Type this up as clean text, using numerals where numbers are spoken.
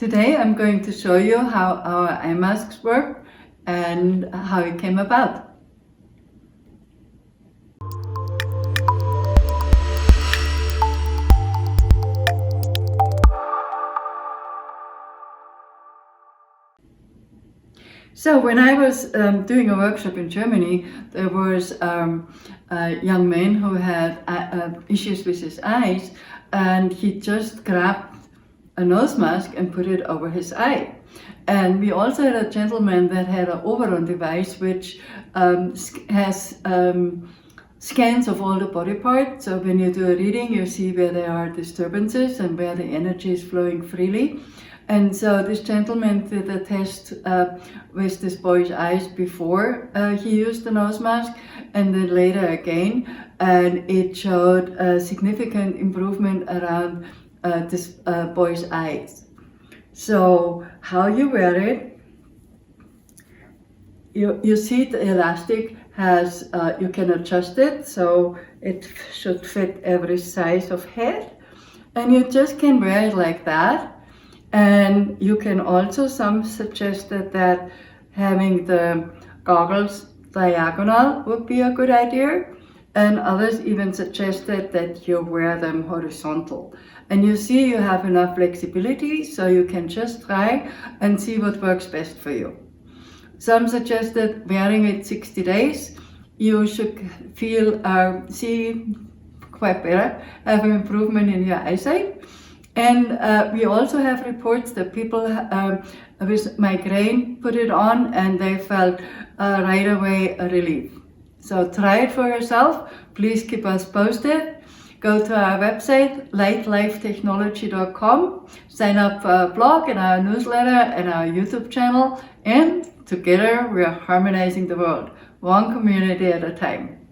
Today I'm going to show you how our eye masks work and how it came about. So when I was doing a workshop in Germany, there was a young man who had issues with his eyes, and he just grabbed a nose mask and put it over his eye. And we also had a gentleman that had an Oberon device, which has scans of all the body parts. So when you do a reading, you see where there are disturbances and where the energy is flowing freely. And so this gentleman did a test with this boy's eyes before he used the nose mask, and then later again, and it showed a significant improvement around this boy's eyes. So how you wear it, you see the elastic has, you can adjust it, so it should fit every size of head, and you just can wear it like that. And you can also, some suggested that having the goggles diagonal would be a good idea, and others even suggested that you wear them horizontal. And you see you have enough flexibility, so you can just try and see what works best for you. Some suggested wearing it 60 days, you should feel, see quite better, have an improvement in your eyesight. And we also have reports that people with migraine put it on and they felt right away a relief. So try it for yourself. Please keep us posted. Go to our website, lightlifetechnology.com, sign up for our blog and our newsletter and our YouTube channel, and together we are harmonizing the world, one community at a time.